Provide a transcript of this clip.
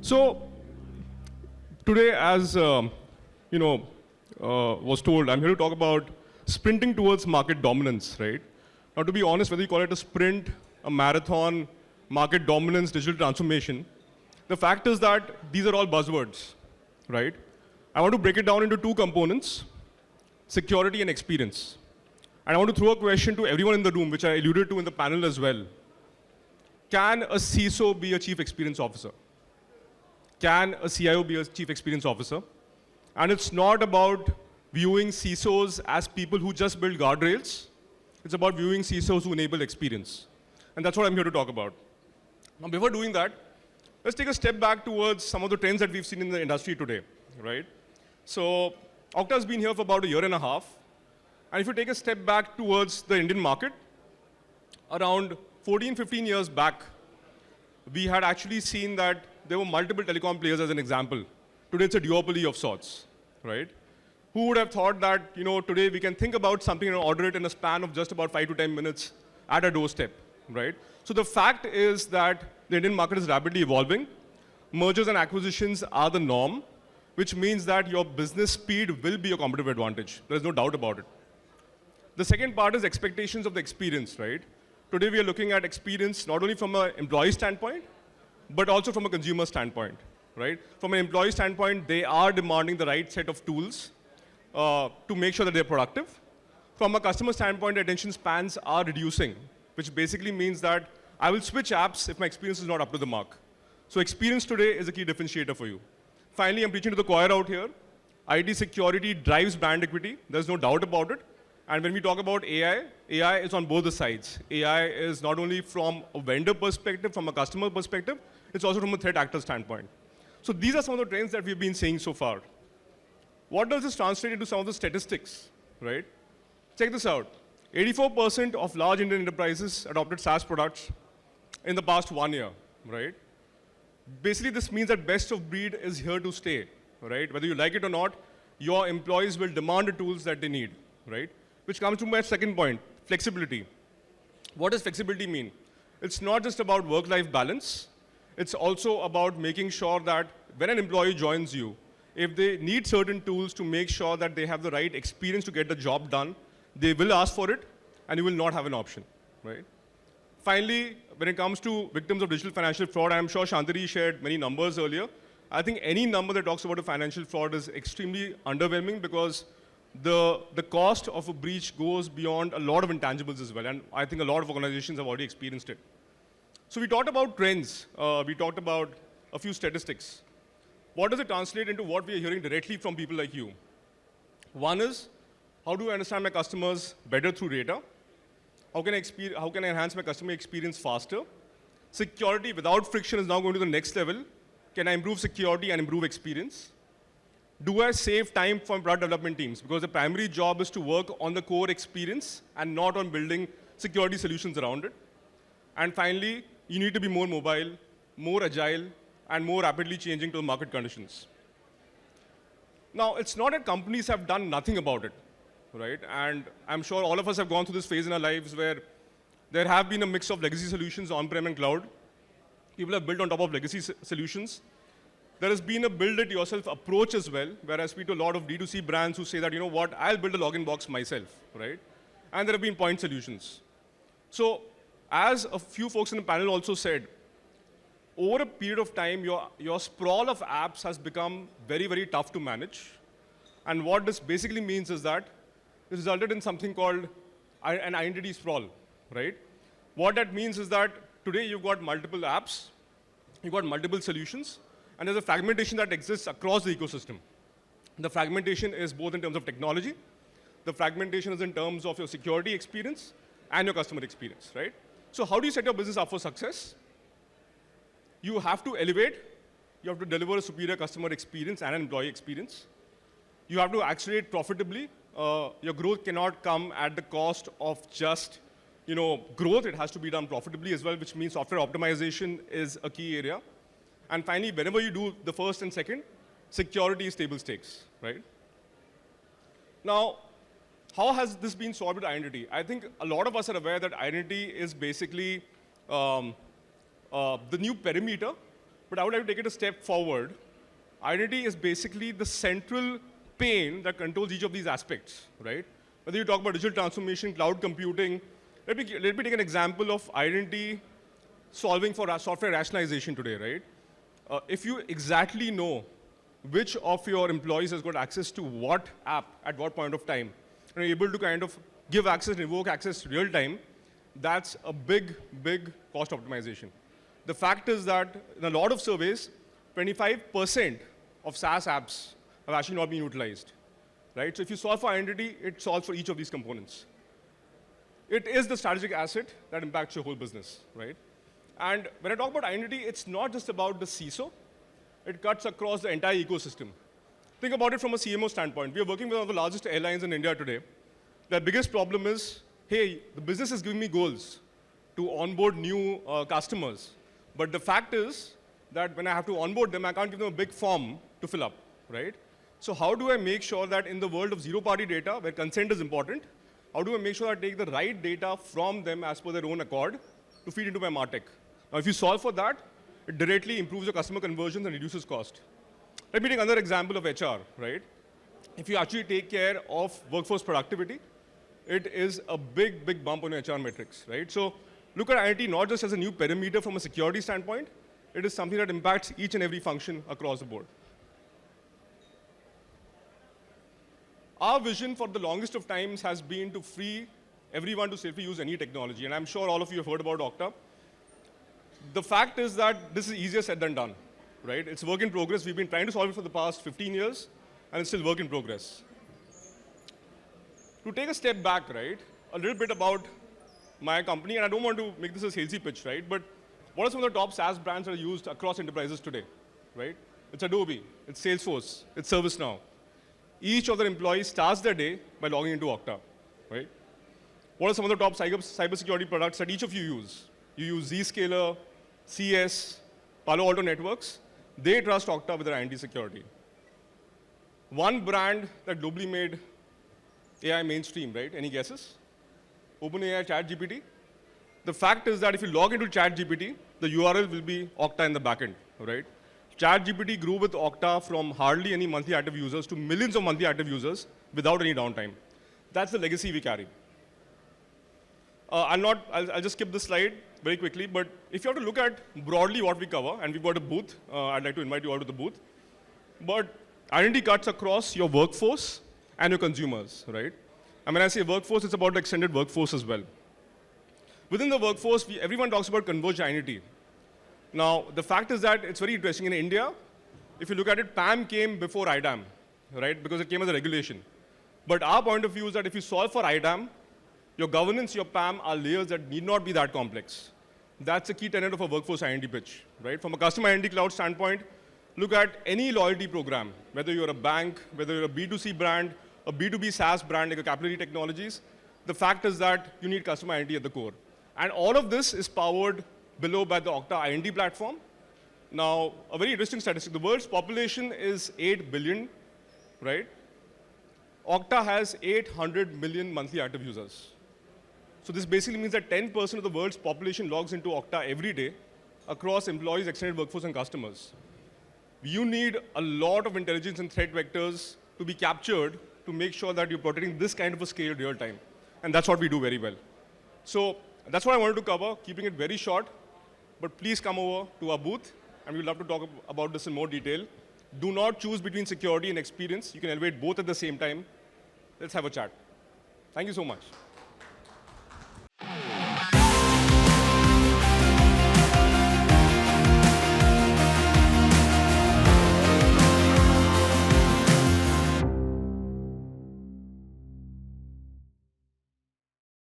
So today, as was told, I'm here to talk about sprinting towards market dominance, right? Now, to be honest, whether you call it a sprint, a marathon, market dominance, digital transformation, the fact is that these are all buzzwords, right? I want to break it down into two components, security and experience. And I want to throw a question to everyone in the room, which I alluded to in the panel as well. Can a CISO be a chief experience officer? Can a CIO be a chief experience officer? And it's not about viewing CISOs as people who just build guardrails. It's about viewing CISOs who enable experience. And that's what I'm here to talk about. Now, before doing that, let's take a step back towards some of the trends that we've seen in the industry today, right? So Okta has been here for about a year and a half. And if you take a step back towards the Indian market, around 14, 15 years back, we had actually seen that there were multiple telecom players as an example. Today it's a duopoly of sorts, right? Who would have thought that, today we can think about something and order it in a span of just about 5 to 10 minutes at a doorstep, right? So the fact is that the Indian market is rapidly evolving. Mergers and acquisitions are the norm, which means that your business speed will be a competitive advantage. There's no doubt about it. The second part is expectations of the experience, right? Today we are looking at experience not only from an employee standpoint, but also from a consumer standpoint, right? From an employee standpoint, they are demanding the right set of tools to make sure that they're productive. From a customer standpoint, attention spans are reducing, which basically means that I will switch apps if my experience is not up to the mark. So experience today is a key differentiator for you. Finally, I'm preaching to the choir out here. IT security drives brand equity. There's no doubt about it. And when we talk about AI, AI is on both the sides. AI is not only from a vendor perspective, from a customer perspective, it's also from a threat actor standpoint. So these are some of the trends that we've been seeing so far. What does this translate into some of the statistics, right? Check this out. 84% of large Indian enterprises adopted SaaS products in the past 1 year, right? Basically, this means that best of breed is here to stay, right? Whether you like it or not, your employees will demand the tools that they need, right? Which comes to my second point, flexibility. What does flexibility mean? It's not just about work-life balance. It's also about making sure that when an employee joins you, if they need certain tools to make sure that they have the right experience to get the job done, they will ask for it, and you will not have an option, right? Finally, when it comes to victims of digital financial fraud, I'm sure Shantari shared many numbers earlier. I think any number that talks about a financial fraud is extremely underwhelming because the cost of a breach goes beyond a lot of intangibles as well, and I think a lot of organizations have already experienced it. So we talked about trends. We talked about a few statistics. What does it translate into what we are hearing directly from people like you? One is, how do I understand my customers better through data? How can I enhance my customer experience faster? Security without friction is now going to the next level. Can I improve security and improve experience? Do I save time for product development teams? Because the primary job is to work on the core experience and not on building security solutions around it. And finally, you need to be more mobile, more agile, and more rapidly changing to the market conditions. Now, it's not that companies have done nothing about it, right? And I'm sure all of us have gone through this phase in our lives where there have been a mix of legacy solutions, on-prem and cloud. People have built on top of legacy solutions. There has been a build-it-yourself approach as well, where I speak to a lot of D2C brands who say that, I'll build a login box myself, right? And there have been point solutions. So as a few folks in the panel also said, over a period of time, your sprawl of apps has become very, very tough to manage. And what this basically means is that it resulted in something called an identity sprawl, right? What that means is that today you've got multiple apps, you've got multiple solutions, and there's a fragmentation that exists across the ecosystem. The fragmentation is both in terms of technology, the fragmentation is in terms of your security experience and your customer experience, right? So how do you set your business up for success? You have to elevate, you have to deliver a superior customer experience and an employee experience. You have to accelerate profitably. Your growth cannot come at the cost of just growth. It has to be done profitably as well, which means software optimization is a key area. And finally, whenever you do the first and second, security is table stakes, right? Now, how has this been solved with identity? I think a lot of us are aware that identity is basically the new perimeter, But I would like to take it a step forward. Identity is basically the central pane that controls each of these aspects, right? Whether you talk about digital transformation, cloud computing, let me take an example of identity solving for software rationalization today, right? If you exactly know which of your employees has got access to what app at what point of time, and you're able to kind of give access, revoke access real time, that's a big, big cost optimization. The fact is that in a lot of surveys, 25% of SaaS apps have actually not been utilized, right? So if you solve for identity, it solves for each of these components. It is the strategic asset that impacts your whole business, right? And when I talk about identity, it's not just about the CISO. It cuts across the entire ecosystem. Think about it from a CMO standpoint. We are working with one of the largest airlines in India today. Their biggest problem is, hey, the business is giving me goals to onboard new customers. But the fact is that when I have to onboard them, I can't give them a big form to fill up, right? So how do I make sure that in the world of zero-party data, where consent is important, how do I make sure I take the right data from them as per their own accord to feed into my MarTech? Now, if you solve for that, it directly improves your customer conversions and reduces cost. Let me take another example of HR, right? If you actually take care of workforce productivity, it is a big, big bump on your HR metrics, right? So look at identity not just as a new perimeter from a security standpoint, it is something that impacts each and every function across the board. Our vision for the longest of times has been to free everyone to safely use any technology, and I'm sure all of you have heard about Okta. The fact is that this is easier said than done, right? It's work in progress. We've been trying to solve it for the past 15 years, and it's still work in progress. To take a step back, right, a little bit about my company, and I don't want to make this a salesy pitch, right, but what are some of the top SaaS brands that are used across enterprises today, right? It's Adobe, it's Salesforce, it's ServiceNow. Each of their employees starts their day by logging into Okta, right? What are some of the top cybersecurity products that each of you use? You use Zscaler, CS, Palo Alto Networks. They trust Okta with their identity security. One brand that globally made AI mainstream, right? Any guesses? OpenAI, ChatGPT. The fact is that if you log into ChatGPT, the URL will be Okta in the backend, right? ChatGPT grew with Okta from hardly any monthly active users to millions of monthly active users without any downtime. That's the legacy we carry. I'll just skip this slide very quickly, but if you have to look at broadly what we cover, and we've got a booth, I'd like to invite you all to the booth. But identity cuts across your workforce and your consumers, right? And when I say workforce, it's about the extended workforce as well. Within the workforce, everyone talks about converged identity. Now, the fact is that it's very interesting. In India, if you look at it, PAM came before IDAM, right? Because it came as a regulation. But our point of view is that if you solve for IDAM, your governance, your PAM are layers that need not be that complex. That's a key tenet of a workforce identity pitch, right? From a customer identity cloud standpoint, look at any loyalty program, whether you're a bank, whether you're a B2C brand, a B2B SaaS brand like a Capillary Technologies. The fact is that you need customer identity at the core. And all of this is powered below by the Okta identity platform. Now, a very interesting statistic. The world's population is 8 billion, right? Okta has 800 million monthly active users. So this basically means that 10% of the world's population logs into Okta every day across employees, extended workforce, and customers. You need a lot of intelligence and threat vectors to be captured to make sure that you're protecting this kind of a scale real time. And that's what we do very well. So that's what I wanted to cover, keeping it very short. But please come over to our booth, and we'd love to talk about this in more detail. Do not choose between security and experience. You can elevate both at the same time. Let's have a chat. Thank you so much.